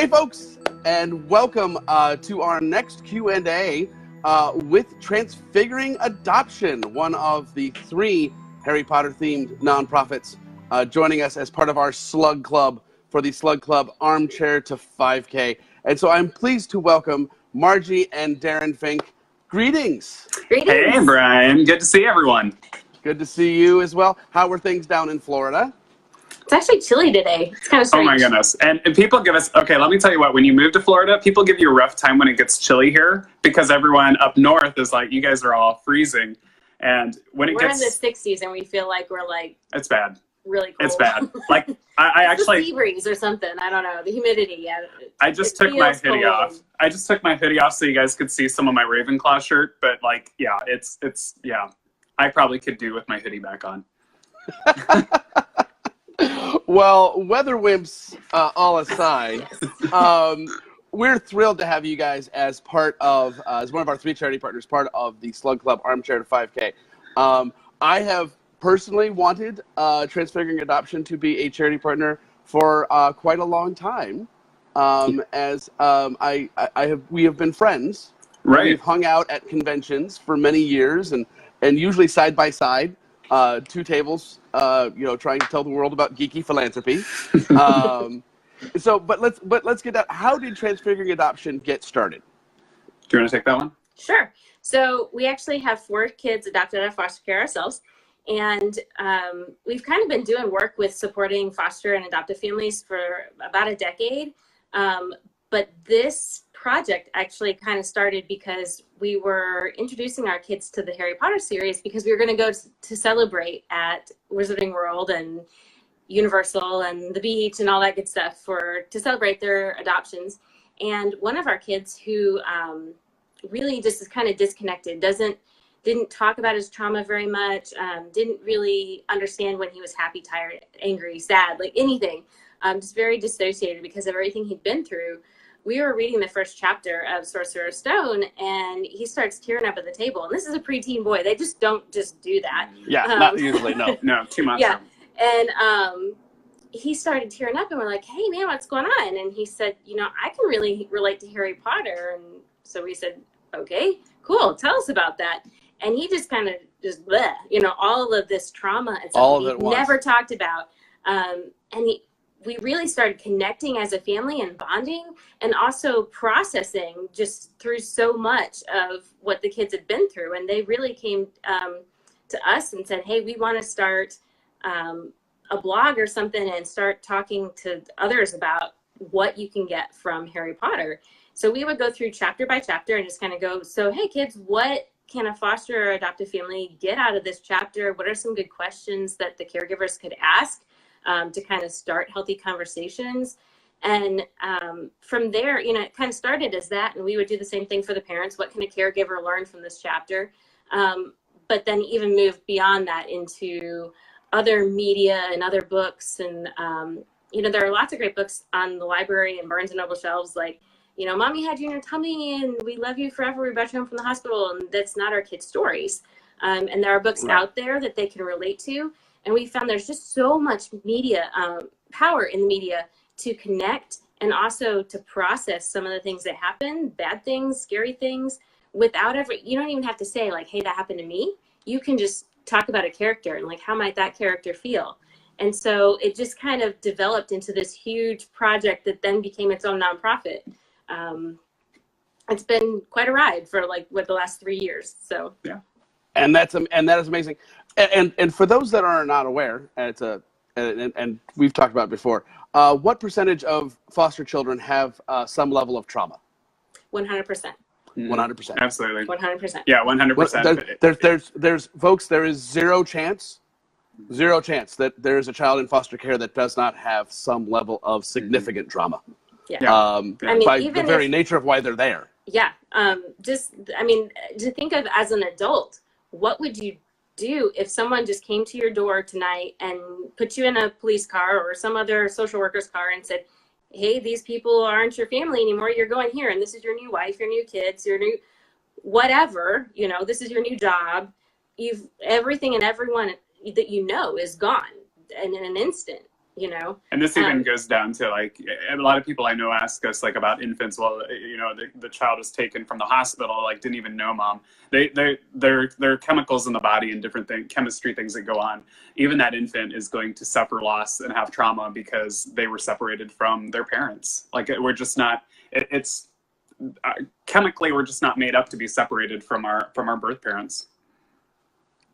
Hey folks, and welcome to our next Q&A with Transfiguring Adoption, one of the 3 Harry Potter themed nonprofits joining us as part of our Slug Club for the Slug Club Armchair to 5K. And so I'm pleased to welcome Margie and Darren Fink. Greetings. Greetings. Hey, Brian. Good to see everyone. Good to see you as well. How were things down in Florida? It's actually chilly today. It's kind of strange. Oh my goodness. And people give us, okay, let me tell you what, when you move to Florida, people give you a rough time when it gets chilly here because everyone up north is like, you guys are all freezing. And when it gets... We're in the 60s and we feel like we're like... It's bad. Really cold. It's bad. Like, I actually... the sea breeze or something. I don't know. The humidity. Yeah, I just took my hoodie off. I just took my hoodie off so you guys could see some of my Ravenclaw shirt. But like, yeah, it's yeah. I probably could do with my hoodie back on. Well, weather wimps all aside, we're thrilled to have you guys as part of, as one of our 3 charity partners, part of the Slug Club Armchair to 5K. I have personally wanted Transfiguring Adoption to be a charity partner for quite a long time, as we have been friends. Right. We've hung out at conventions for many years, and usually side by side. 2 tables, trying to tell the world about geeky philanthropy. But let's get that. How did Transfiguring Adoption get started? Do you want to take that one? Sure. So we actually have 4 kids adopted out of foster care ourselves. And we've kind of been doing work with supporting foster and adoptive families for about a decade. But this project actually kind of started because we were introducing our kids to the Harry Potter series because we were going to go to celebrate at Wizarding World and Universal and the beach and all that good stuff to celebrate their adoptions. And one of our kids who really just is kind of disconnected, didn't talk about his trauma very much, didn't really understand when he was happy, tired, angry, sad, like anything, just very dissociated because of everything he'd been through. We were reading the first chapter of Sorcerer's Stone, and he starts tearing up at the table. And this is a preteen boy. They just don't just do that. Yeah, not usually, no. No, too much. Yeah, and he started tearing up, and we're like, hey, man, what's going on? And he said, I can really relate to Harry Potter. And so we said, okay, cool, tell us about that. And he just kind of just, bleh, all of this trauma and stuff we never talked about. And we really started connecting as a family and bonding and also processing just through so much of what the kids had been through. And they really came to us and said, hey, we want to start a blog or something and start talking to others about what you can get from Harry Potter. So we would go through chapter by chapter and just kind of go, so, hey, kids, what can a foster or adoptive family get out of this chapter? What are some good questions that the caregivers could ask to kind of start healthy conversations? And from there, it kind of started as that. And we would do the same thing for the parents. What can a caregiver learn from this chapter? But then even move beyond that into other media and other books. And, there are lots of great books on the library and Barnes & Noble shelves, like, Mommy had you in her tummy and we love you forever. We brought you home from the hospital. And that's not our kids' stories. And there are books out there that they can relate to. And we found there's just so much media, power in the media to connect and also to process some of the things that happen, bad things, scary things, without you don't even have to say like, hey, that happened to me. You can just talk about a character and like, how might that character feel? And so it just kind of developed into this huge project that then became its own nonprofit. It's been quite a ride for the last 3 years. So yeah. And that is amazing. And for those that are not aware, and we've talked about it before, what percentage of foster children have some level of trauma? 100%. 100%. Absolutely. 100%. Yeah, 100%. There's folks, there is zero chance that there is a child in foster care that does not have some level of significant trauma. Yeah. By the very nature of why they're there. Yeah. To think of as an adult, what would you do if someone just came to your door tonight and put you in a police car or some other social worker's car and said, hey, these people aren't your family anymore. You're going here. And this is your new wife, your new kids, your new whatever, this is your new job. Everything and everyone that is gone in an instant. you know. And this even goes down to like a lot of people I know ask us like about infants. Well, you know, the child was taken from the hospital, like didn't even know mom. There are chemicals in the body and different chemistry things that go on. Even that infant is going to suffer loss and have trauma because they were separated from their parents. Like we're just not. It's chemically we're just not made up to be separated from our birth parents.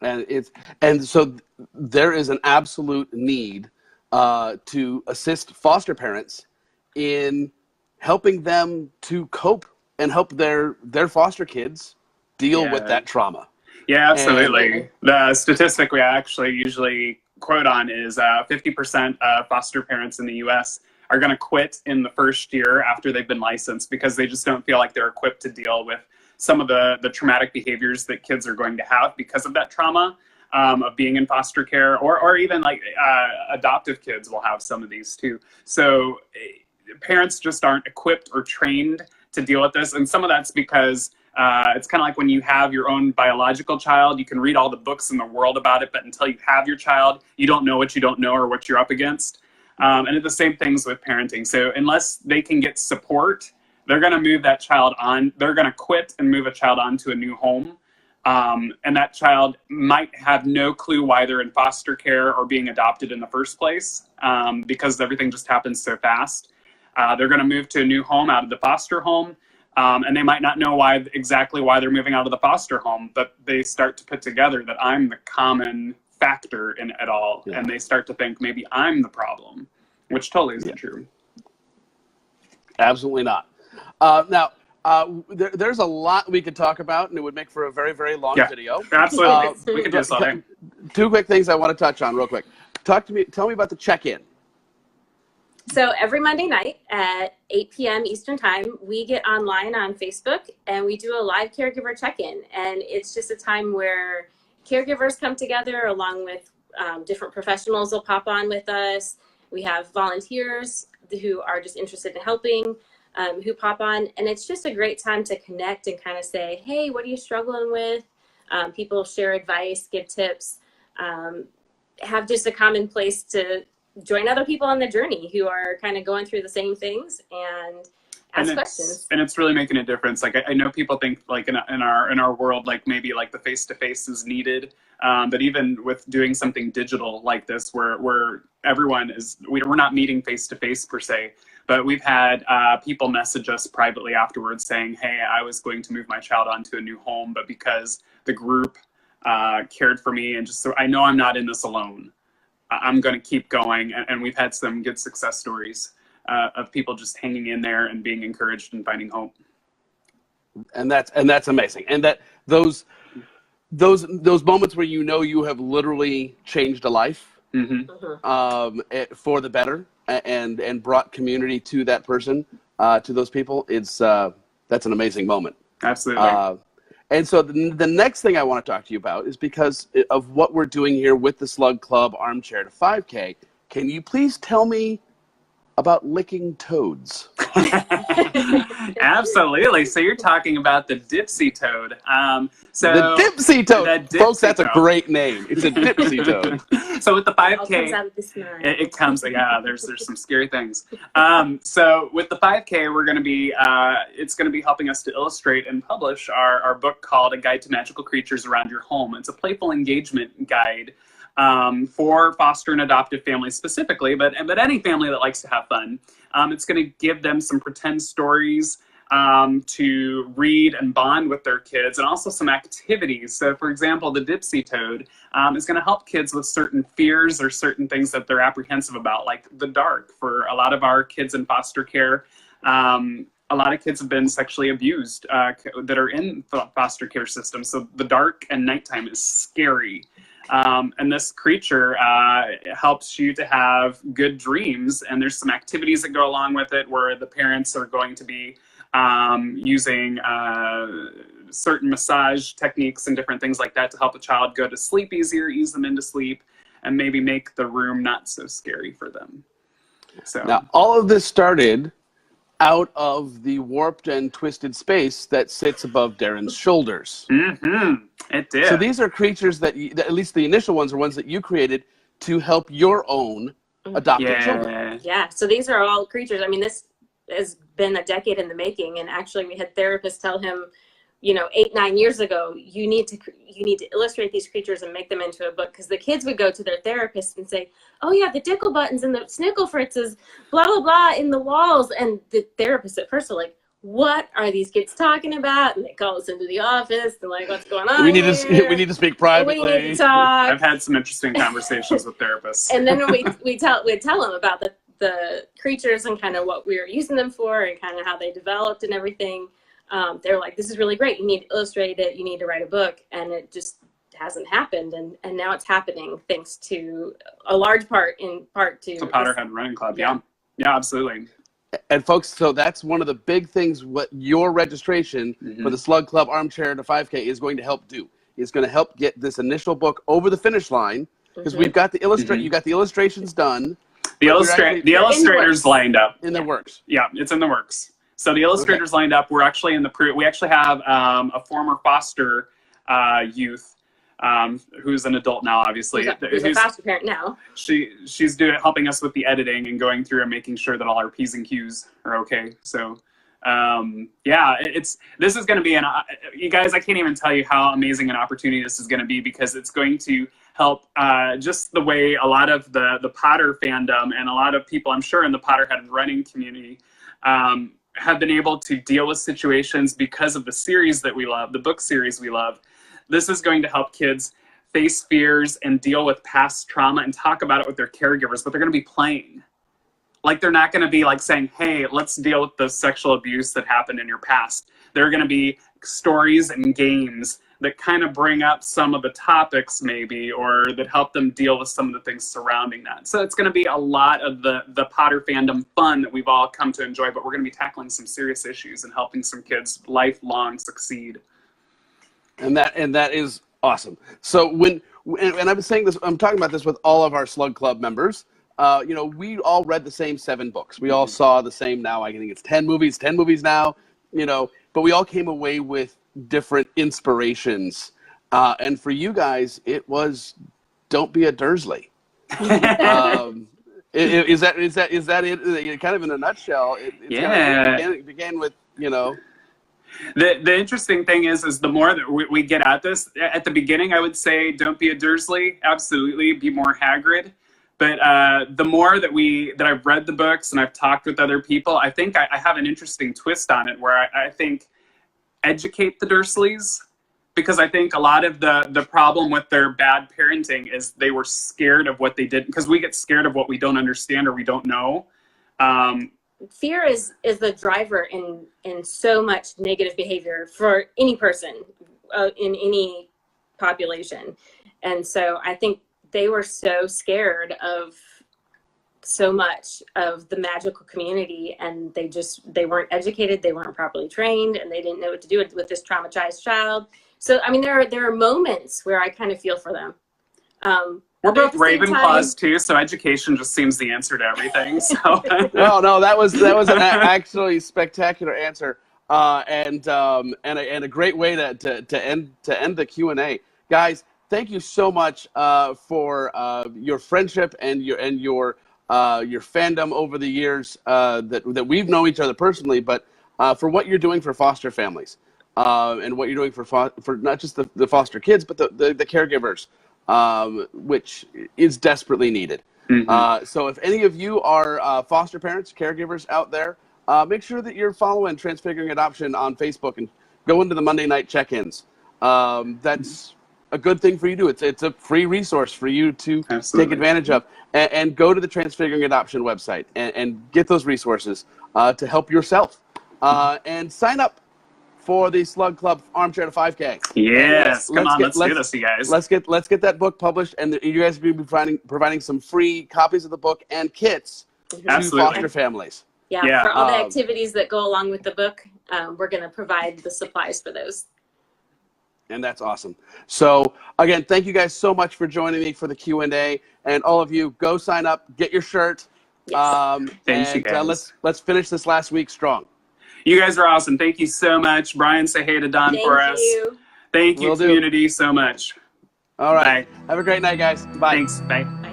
And so there is an absolute need to assist foster parents in helping them to cope and help their foster kids deal with that trauma. Yeah, absolutely. And the statistic we actually usually quote on is 50% of foster parents in the U.S. are going to quit in the first year after they've been licensed because they just don't feel like they're equipped to deal with some of the traumatic behaviors that kids are going to have because of that trauma of being in foster care, or even like adoptive kids will have some of these too. So parents just aren't equipped or trained to deal with this. And some of that's because it's kind of like when you have your own biological child, you can read all the books in the world about it, but until you have your child, you don't know what you don't know or what you're up against. And it's the same things with parenting. So unless they can get support, they're going to move that child on. They're going to quit and move a child on to a new home. And that child might have no clue why they're in foster care or being adopted in the first place because everything just happens so fast. They're going to move to a new home out of the foster home. And they might not know exactly why they're moving out of the foster home, but they start to put together that I'm the common factor in it all. Yeah. And they start to think maybe I'm the problem, which totally isn't true. Absolutely not. Now, there's a lot we could talk about, and it would make for a very, very long video. Absolutely. We could do something. Two quick things I want to touch on real quick. Tell me about the check-in. So every Monday night at 8 p.m. Eastern Time, we get online on Facebook and we do a live caregiver check-in. And it's just a time where caregivers come together along with different professionals will pop on with us. We have volunteers who are just interested in helping, who pop on. And it's just a great time to connect and kind of say, hey, what are you struggling with? People share advice, give tips, have just a common place to join other people on the journey who are kind of going through the same things and ask questions. And it's really making a difference. Like I know people think like in our world, like maybe like the face-to-face is needed. But even with doing something digital like this, where everyone we're not meeting face-to-face per se, but we've had people message us privately afterwards saying, hey, I was going to move my child onto a new home, but because the group cared for me and just so I know I'm not in this alone, I'm going to keep going. And we've had some good success stories of people just hanging in there and being encouraged and finding hope. And that's amazing. And that those moments where you have literally changed a life for the better and brought community to that person, to those people, that's an amazing moment. Absolutely. And so the next thing I want to talk to you about is because of what we're doing here with the Slug Club Armchair to 5K. Can you please tell me about licking toads? Absolutely. So you're talking about the Dipsy toad. The Dipsy toad. Folks, that's a great name. It's a Dipsy toad. So with the 5K, it comes, there's some scary things. So with the 5K, we're going to be, it's going to be helping us to illustrate and publish our book called A Guide to Magical Creatures Around Your Home. It's a playful engagement guide for foster and adoptive families specifically, but any family that likes to have fun. It's going to give them some pretend stories to read and bond with their kids, and also some activities. So, for example, the Dipsy Toad is going to help kids with certain fears or certain things that they're apprehensive about, like the dark. For a lot of our kids in foster care, a lot of kids have been sexually abused that are in the foster care system. So the dark and nighttime is scary. And this creature helps you to have good dreams. And there's some activities that go along with it where the parents are going to be using certain massage techniques and different things like that to help the child go to sleep easier, ease them into sleep, and maybe make the room not so scary for them. So now, all of this started out of the warped and twisted space that sits above Darren's shoulders. Mm-hmm. It did. So these are creatures that at least the initial ones are ones that you created to help your own adopted children. Yeah. So these are all creatures. I mean, this has been a decade in the making, and actually we had therapists tell him, 8-9 years ago, you need to illustrate these creatures and make them into a book, because the kids would go to their therapist and say, oh yeah, the dickle buttons and the snickle fritzes, blah blah blah, in the walls, and the therapist at first are like, what are these kids talking about? And they call us into the office and like, what's going on? We need to speak privately. We need to talk. I've had some interesting conversations with therapists. And then we'd tell them about the creatures and kind of what we were using them for and kind of how they developed and everything. They're like, this is really great. You need to illustrate it. You need to write a book. And it just hasn't happened. And now it's happening thanks to a large part to Powderhead Running Club. Yeah, absolutely. And folks, so that's one of the big things what your registration for the Slug Club Armchair to 5K is going to help do. It's going to help get this initial book over the finish line, because we've got the you got the illustrations done. The illustrators lined up. In the works. Yeah, it's in the works. So the illustrators lined up. We're actually we actually have a former foster youth who's an adult now, obviously. Who's a foster parent now. She's helping us with the editing and going through and making sure that all our P's and Q's are okay. So this is going to be you guys, I can't even tell you how amazing an opportunity this is going to be, because it's going to help just the way a lot of the Potter fandom and a lot of people, I'm sure, in the Potterhead running community have been able to deal with situations because of the series that we love, the book series we love. This is going to help kids face fears and deal with past trauma and talk about it with their caregivers, but they're going to be playing. Like, they're not going to be like saying, hey, let's deal with the sexual abuse that happened in your past. There are going to be stories and games that kind of bring up some of the topics maybe, or that help them deal with some of the things surrounding that. So it's going to be a lot of the Potter fandom fun that we've all come to enjoy, but we're going to be tackling some serious issues and helping some kids lifelong succeed. And that is awesome. So and I've been saying this, I'm talking about this with all of our Slug Club members. We all read the same 7 books. We all saw the same, now I think it's 10 movies now, but we all came away with different inspirations. And for you guys, it was don't be a Dursley. Is that it? Kind of in a nutshell. It began with, The interesting thing is the more that we get at this, at the beginning, I would say don't be a Dursley. Absolutely, be more Hagrid. But the more that I've read the books and I've talked with other people, I think I have an interesting twist on it, where I think educate the Dursleys, because I think a lot of the problem with their bad parenting is they were scared of what they did, because we get scared of what we don't understand or we don't know. Fear is the driver in so much negative behavior for any person in any population. And so I think they were so scared of so much of the magical community, and they weren't educated, they weren't properly trained, and they didn't know what to do with this traumatized child. So, I mean, there are moments where I kind of feel for them. We're both Ravenclaws too, so education just seems the answer to everything. So no, that was an actually spectacular answer, and a great way to end the Q&A, guys. Thank you so much for your friendship and your fandom over the years that we've known each other personally, but for what you're doing for foster families and what you're doing for not just the foster kids, but the caregivers. Which is desperately needed. So if any of you are foster parents, caregivers out there, make sure that you're following Transfiguring Adoption on Facebook and go into the Monday night check-ins. That's a good thing for you to do. It's a free resource for you to take advantage of. And go to the Transfiguring Adoption website and get those resources to help yourself. And sign up for the Slug Club Armchair to 5K. Yes, let's do this, you guys. Let's get that book published, and you guys will be providing some free copies of the book and kits to foster families. Yeah, for all the activities that go along with the book, we're going to provide the supplies for those. And that's awesome. So again, thank you guys so much for joining me for the Q&A, and all of you, go sign up, get your shirt. Yes. Thanks, you guys. Let's finish this last week strong. You guys are awesome. Thank you so much. Brian, say hey to Don for us. Thank you, community, so much. All right. Bye. Have a great night, guys. Bye. Thanks. Bye.